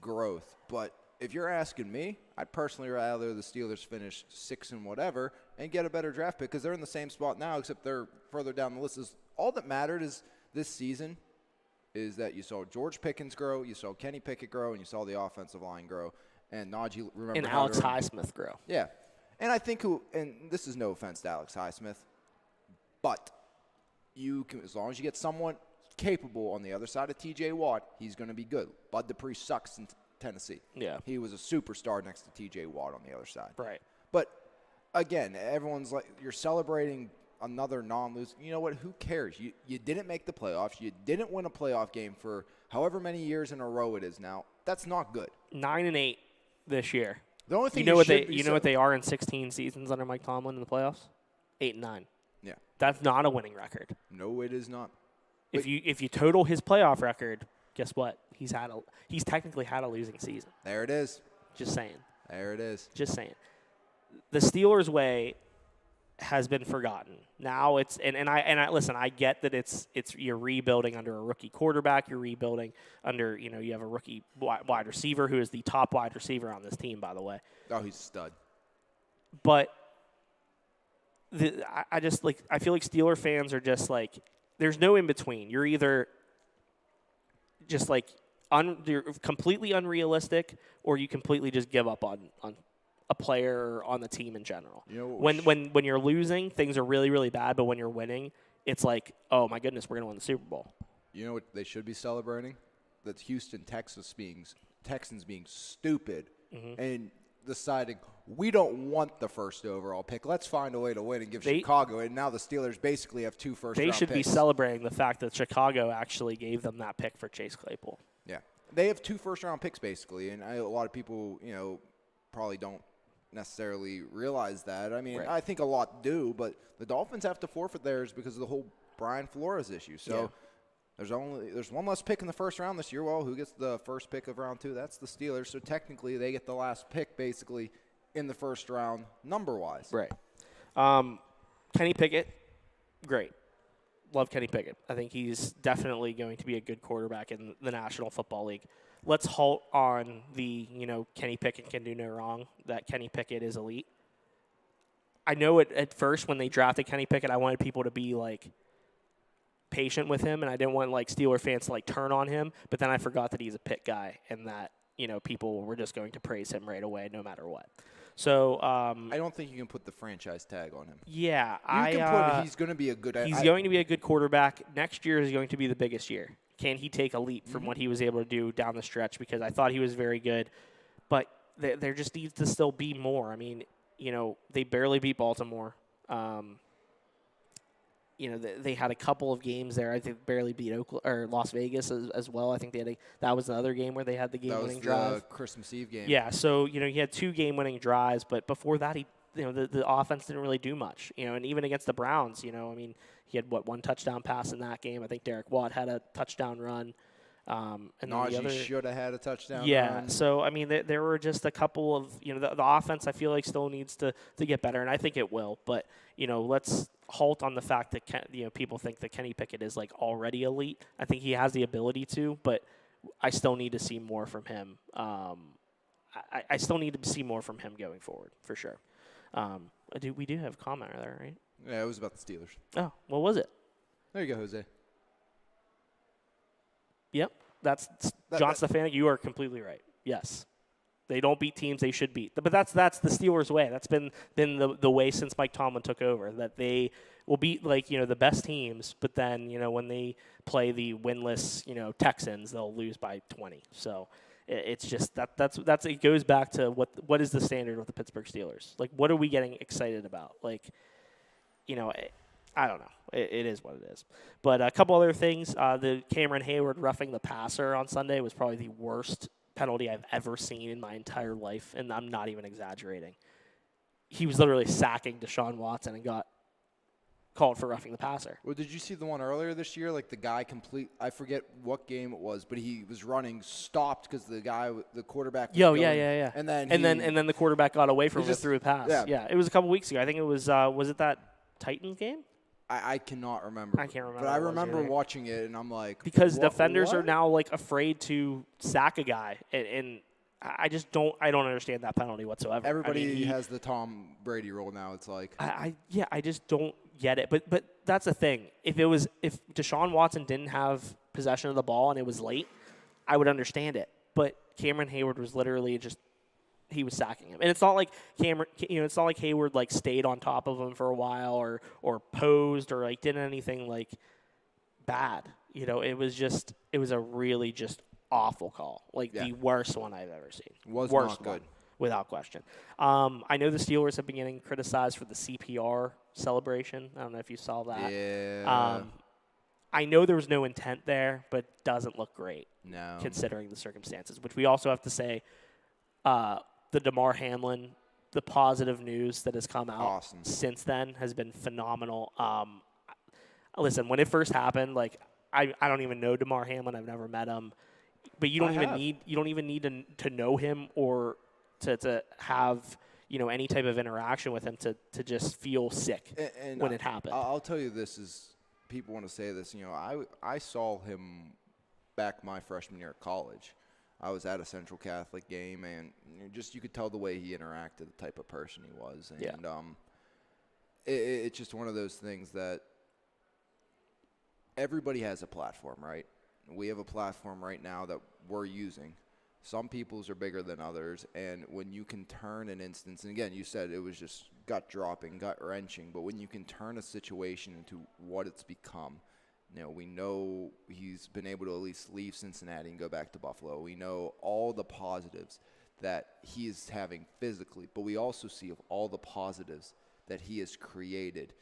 growth. But if you're asking me, I'd personally rather the Steelers finish 6 and whatever and get a better draft pick, because they're in the same spot now, except they're further down the list. All that mattered is this season is that you saw George Pickens grow, you saw Kenny Pickett grow, and you saw the offensive line grow. And Najee, remember, and Alex Highsmith grow. Yeah. And I think and this is no offense to Alex Highsmith, but you can, as long as you get someone capable on the other side of TJ Watt, he's going to be good. Bud Dupree sucks in Tennessee. Yeah. He was a superstar next to TJ Watt on the other side. Right. But again, everyone's like, you're celebrating another non-lose. You know what? Who cares? You didn't make the playoffs. You didn't win a playoff game for however many years in a row it is now. That's not good. 9-8 this year. The only thing you know what they are in 16 seasons under Mike Tomlin in the playoffs? 8-9. Yeah. That's not a winning record. No, it is not. If you total his playoff record, guess what? He's technically had a losing season. There it is. Just saying. There it is. Just saying. The Steelers' way has been forgotten. Now it's and I listen, I get that it's you're rebuilding under a rookie quarterback, you're rebuilding under, you have a rookie wide receiver who is the top wide receiver on this team, by the way. Oh, he's a stud. But I feel like Steeler fans are just like, there's no in between. You're either just like you're completely unrealistic, or you completely just give up on a player or on the team in general. When you're losing, things are really, really bad, but when you're winning, it's like, oh my goodness, we're going to win the Super Bowl. You know what they should be celebrating? That's Houston, Texans being stupid and deciding we don't want the first overall pick. Let's find a way to win and give Chicago. And now the Steelers basically have 2 first-round picks. They should be celebrating the fact that Chicago actually gave them that pick for Chase Claypool. Yeah. They have 2 first-round picks basically, and a lot of people, probably don't necessarily realize that. I mean, right. I think a lot do, but the Dolphins have to forfeit theirs because of the whole Brian Flores issue. So there's one less pick in the first round this year. Well, who gets the first pick of round 2? That's the Steelers. So technically they get the last pick basically in the first round number-wise. Right. Kenny Pickett, great. love Kenny Pickett. I think he's definitely going to be a good quarterback in the National Football League. Let's halt on the, Kenny Pickett can do no wrong, that Kenny Pickett is elite. I know at first when they drafted Kenny Pickett, I wanted people to be, patient with him, and I didn't want, Steeler fans to, turn on him. But then I forgot that he's a Pitt guy and that, people were just going to praise him right away no matter what. So I don't think you can put the franchise tag on him. Yeah. He's going to be a good – He's going to be a good quarterback. Next year is going to be the biggest year. Can he take a leap from what he was able to do down the stretch? Because I thought he was very good. But there just needs to still be more. I mean – they barely beat Baltimore. They had a couple of games there. I think barely beat Las Vegas as well. I think that was another game where they had the game-winning drive. That was the Christmas Eve game. Yeah, so he had 2 game-winning drives, but before that, the offense didn't really do much. And even against the Browns, he had 1 touchdown pass in that game. I think Derek Watt had a touchdown run. And Najee should have had a touchdown. Yeah, so I mean, there were just a couple of the offense. I feel like still needs to get better, and I think it will. But let's halt on the fact that people think that Kenny Pickett is already elite. I think he has the ability to, but I still need to see more from him. I still need to see more from him going forward for sure. We do have a comment there, right? Yeah, it was about the Steelers. Oh, what was it? There you go, Jose. Yep, that's John Stefanik. You are completely right. Yes, they don't beat teams they should beat, but that's the Steelers' way. That's been the way since Mike Tomlin took over. That they will beat the best teams, but then when they play the winless Texans, they'll lose by 20. So it's just that's it goes back to what is the standard with the Pittsburgh Steelers? What are we getting excited about? I don't know. It is what it is. But a couple other things. The Cameron Hayward roughing the passer on Sunday was probably the worst penalty I've ever seen in my entire life, and I'm not even exaggerating. He was literally sacking Deshaun Watson and got called for roughing the passer. Well, did you see the one earlier this year? The guy I forget what game it was, but he was running, stopped because the quarterback was going, yeah. And then the quarterback got away from him and threw a pass. Yeah, it was a couple weeks ago. I think it was it that Titans game? I cannot remember. I can't remember. But I remember watching it, and I'm like, because defenders are now afraid to sack a guy, and I just don't understand that penalty whatsoever. Everybody has the Tom Brady rule now. It's like I just don't get it. But that's the thing. If Deshaun Watson didn't have possession of the ball and it was late, I would understand it. But Cameron Hayward was literally just. He was sacking him, and it's not like it's not like Hayward stayed on top of him for a while or posed or did anything bad. It was a really just awful call, the worst one I've ever seen. Was worst not good, one, without question. I know the Steelers have been getting criticized for the CPR celebration. I don't know if you saw that. Yeah. I know there was no intent there, but it doesn't look great. No. Considering the circumstances, which we also have to say. The DeMar Hamlin, the positive news that has come out since then has been phenomenal. Listen, when it first happened, I don't even know DeMar Hamlin. I've never met him, but you don't even need to know him or to have any type of interaction with him to just feel sick when it happened. I'll tell you this is people want to say this. I saw him back my freshman year at college. I was at a Central Catholic game, and you could tell the way he interacted, the type of person he was. And it's just one of those things that everybody has a platform, right? We have a platform right now that we're using. Some people's are bigger than others, and when you can turn an instance, and again, you said it was just gut-dropping, gut-wrenching, but when you can turn a situation into what it's become, we know he's been able to at least leave Cincinnati and go back to Buffalo. We know all the positives that he is having physically, but we also see of all the positives that he has created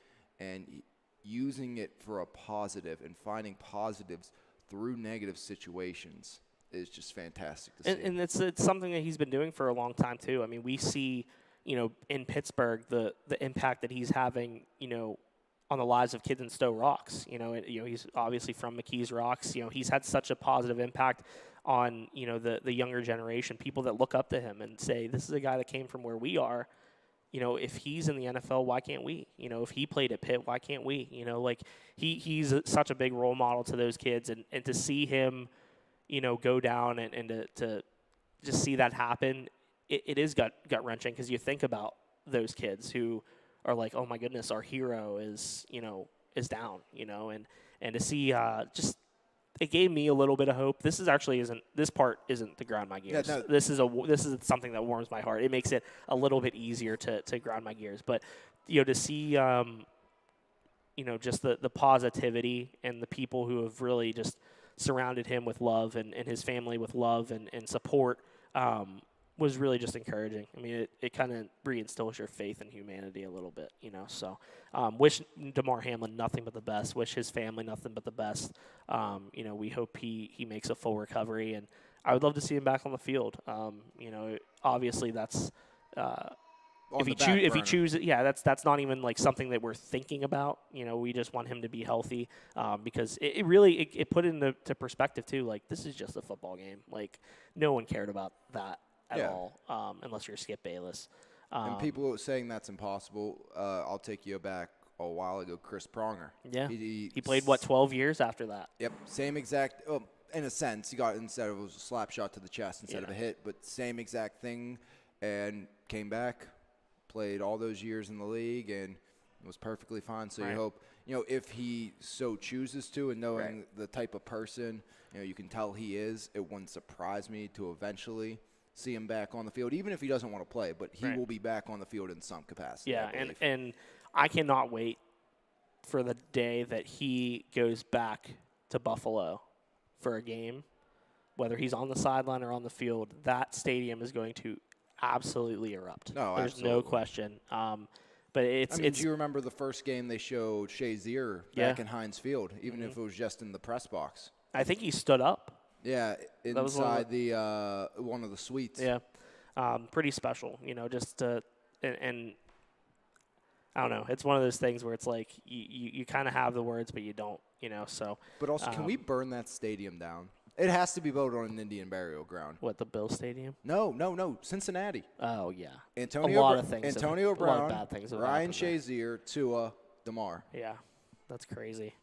and using it for a positive and finding positives through negative situations is just fantastic to see. And it's something that he's been doing for a long time too. I mean, we see, in Pittsburgh the impact that he's having, on the lives of kids in Stowe Rocks. He's obviously from McKees Rocks. He's had such a positive impact on, the younger generation, people that look up to him and say, this is a guy that came from where we are, if he's in the NFL, why can't we? If he played at Pitt, why can't we? Like he's such a big role model to those kids, and to see him, go down and to just see that happen, it is gut wrenching, because you think about those kids who are like, oh my goodness, our hero is down, and to see just. It gave me a little bit of hope. This part isn't to ground my gears. Yeah, no. This is something that warms my heart. It makes it a little bit easier to ground my gears. But to see just the positivity and the people who have really just surrounded him with love and his family with love and support was really just encouraging. I mean, it kind of reinstills your faith in humanity a little bit, So wish DeMar Hamlin nothing but the best. Wish his family nothing but the best. We hope he makes a full recovery, and I would love to see him back on the field. Obviously that's if he chooses, that's not even like something that we're thinking about. We just want him to be healthy, because it really put into perspective too. Like, this is just a football game. Like, no one cared about that at all, unless you're Skip Bayless. And people saying that's impossible, I'll take you back a while ago. Chris Pronger. Yeah, he played 12 years after that. Yep, same exact. In a sense, he got, instead of, it was a slap shot to the chest instead of a hit, but same exact thing, and came back, played all those years in the league, and was perfectly fine. So you hope, if he so chooses to, and knowing the type of person, you can tell he is, it wouldn't surprise me to eventually see him back on the field, even if he doesn't want to play, but he will be back on the field in some capacity. Yeah, and I cannot wait for the day that he goes back to Buffalo for a game, whether he's on the sideline or on the field. That stadium is going to absolutely erupt. No, there's no question. But it's. Do you remember the first game they showed Shazier back in Heinz Field, even if it was just in the press box? I think he stood up. Yeah, inside one of the suites. Yeah, pretty special. Just to and I don't know. It's one of those things where it's like you kind of have the words, but you don't. So. But also, can we burn that stadium down? It has to be built on an Indian burial ground. What, the Bill Stadium? No, Cincinnati. Oh yeah. Antonio a lot of things. Antonio Brown, a lot of bad things. Ryan Shazier, Tua, DeMar. Yeah, that's crazy.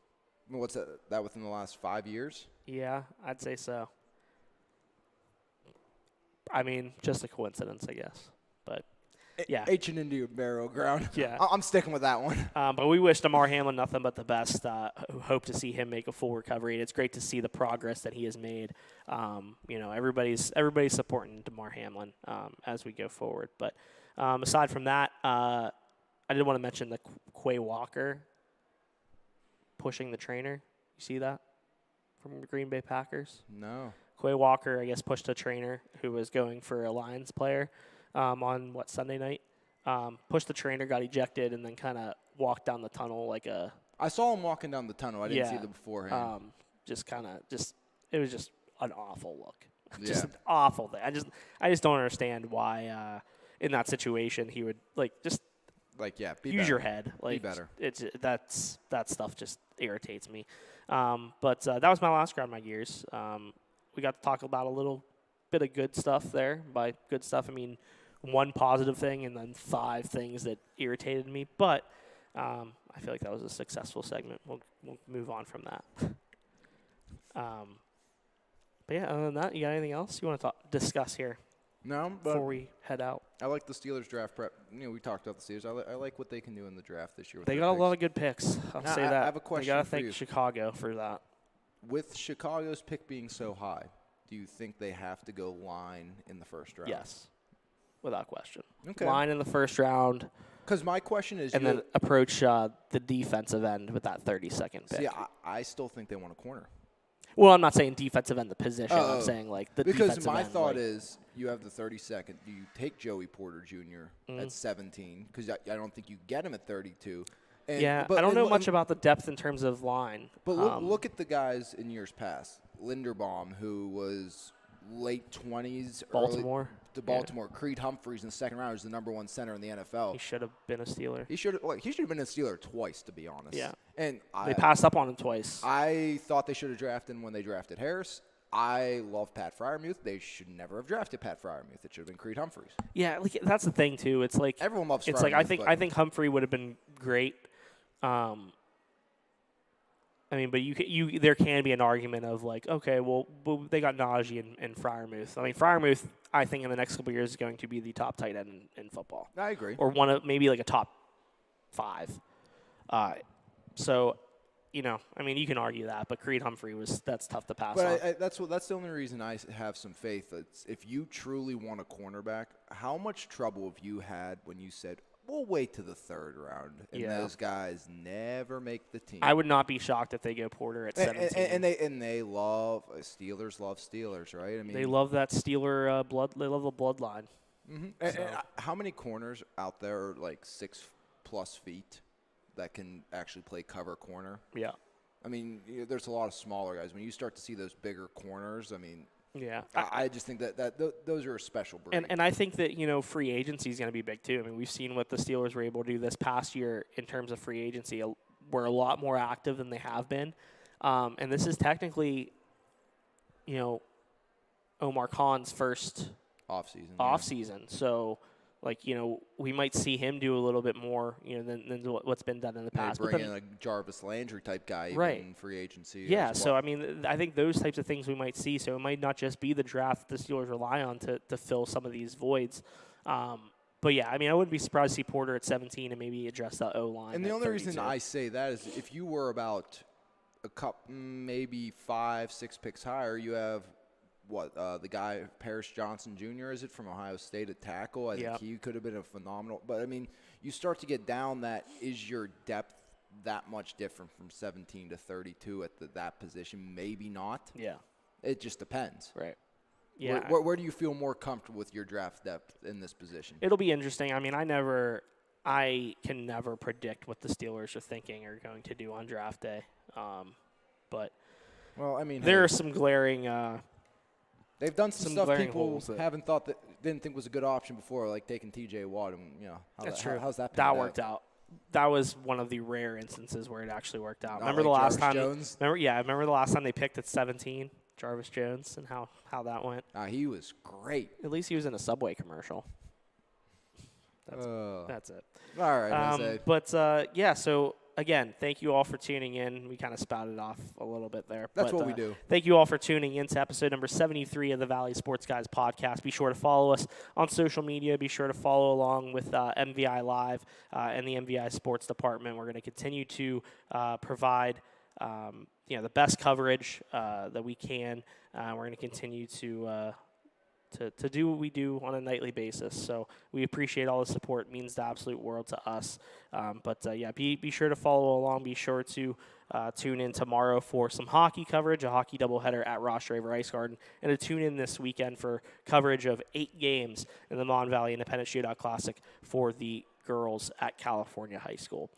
What's that within the last 5 years? Yeah, I'd say so. I mean, just a coincidence, I guess. But, yeah. Ancient Indian burial ground. Yeah. I'm sticking with that one. But we wish DeMar Hamlin nothing but the best. Hope to see him make a full recovery. And it's great to see the progress that he has made. Everybody's supporting DeMar Hamlin as we go forward. But aside from that, I did want to mention the Quay Walker pushing the trainer. You see that from the Green Bay Packers? No. Quay Walker, I guess, pushed a trainer who was going for a Lions player on, Sunday night. Pushed the trainer, got ejected, and then kind of walked down the tunnel like a... I saw him walking down the tunnel. I didn't see the beforehand. It was just an awful look. Just Yeah. an awful thing. I just don't understand why in that situation he would, be use better. your head. Be better. That stuff just irritates me. But that was my last grind my gears. We got to talk about a little bit of good stuff there. By good stuff, I mean one positive thing and then 5 things that irritated me. But I feel like that was a successful segment. We'll move on from that. But yeah, other than that, you got anything else you want to discuss here? No, but before we head out. I like the Steelers draft prep. We talked about the Steelers. I like what they can do in the draft this year. With They their got picks. a lot of good picks. I'll say that. I have a question You got to for thank you. Chicago for that. With Chicago's pick being so high, do you think they have to go line in the first round? Yes, without question. Okay. Line in the first round, Because my question is, and then approach the defensive end with that 32nd pick. see, I still think they want a corner. Well, I'm not saying defensive end the position. Oh. I'm saying the Because defensive my end. thought is, you have the 32nd. Do you take Joey Porter Jr. at 17? Because I don't think you get him at 32. I don't know much about the depth in terms of line. But look at the guys in years past. Linderbaum, who was late 20s. Baltimore. Baltimore. Creed Humphreys in the second round was the number 1 center in the NFL. He should have been a Steeler. He should have been a Steeler twice, to be honest. Yeah. And They passed up on him twice. I thought they should have drafted him when they drafted Harris. I love Pat Fryermuth. They should never have drafted Pat Fryermuth. It should have been Creed Humphreys. Yeah, like that's the thing too. It's like Everyone loves It's like Fryermuth, I think Humphrey would have been great. I mean, but there can be an argument of like, okay, well they got Najee and Fryermuth. I mean, Fryermuth, I think in the next couple of years is going to be the top tight end in football. I agree. Or one of maybe like a top 5. So, I mean, you can argue that, but Creed Humphrey that's tough to pass on. But that's the only reason I have some faith. It's if you truly want a cornerback, how much trouble have you had when you said, we'll wait to the 3rd round, and those guys never make the team? I would not be shocked if they go Porter at 17. And they love Steelers. Love Steelers, right? I mean, they love that Steeler blood. They love the bloodline. Mm-hmm. And how many corners out there are like 6+ feet that can actually play cover corner? Yeah. I mean, there's a lot of smaller guys. When you start to see those bigger corners, I mean, yeah, I just think that those are a special breed. And I think that, free agency is going to be big too. I mean, we've seen what the Steelers were able to do this past year in terms of free agency. We're a lot more active than they have been. And this is technically, Omar Khan's first offseason. So, we might see him do a little bit more, than what's been done in the past. Bring in a Jarvis Landry type guy in free agency. Yeah, so, I mean, I think those types of things we might see. So it might not just be the draft that the Steelers rely on to fill some of these voids. But, yeah, I mean, I wouldn't be surprised to see Porter at 17 and maybe address the O-line. And the only reason I say that is if you were about a couple, maybe 5-6 picks higher, you have – the guy, Paris Johnson Jr., is it, from Ohio State at tackle? I think he could have been a phenomenal. But, I mean, you start to get down that is your depth that much different from 17 to 32 at that position? Maybe not. Yeah. It just depends. Right. Yeah. Where do you feel more comfortable with your draft depth in this position? It'll be interesting. I mean, I can never predict what the Steelers are thinking or going to do on draft day. But well, I mean, there are some glaring they've done some stuff people that didn't think was a good option before, like taking T.J. Watt. And, that's true. How's that? That worked out. That was one of the rare instances where it actually worked out. Remember like the last Jarvis time? Jones? Remember the last time they picked at 17, Jarvis Jones, and how that went. He was great. At least he was in a Subway commercial. That's it. All right. But yeah. So. Again, thank you all for tuning in. We kind of spouted off a little bit there. That's what we do. Thank you all for tuning in to episode number 73 of the Valley Sports Guys podcast. Be sure to follow us on social media. Be sure to follow along with MVI Live and the MVI Sports Department. We're going to continue to provide the best coverage that we can. We're going to continue to do what we do on a nightly basis. So we appreciate all the support. It means the absolute world to us. Be sure to follow along. Be sure to tune in tomorrow for some hockey coverage, a hockey doubleheader at Ross Draver Ice Garden, and to tune in this weekend for coverage of 8 games in the Mon Valley Independent Shootout Classic for the girls at California High School.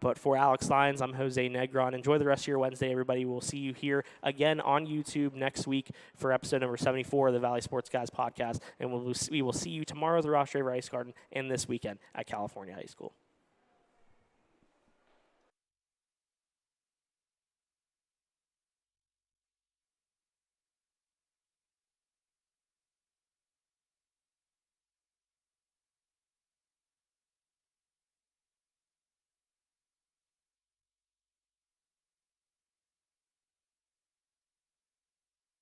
But for Alex Lyons, I'm Jose Negron. Enjoy the rest of your Wednesday, everybody. We'll see you here again on YouTube next week for episode number 74 of the Valley Sports Guys podcast. And we will see you tomorrow at the Ross Draver Ice Garden and this weekend at California High School.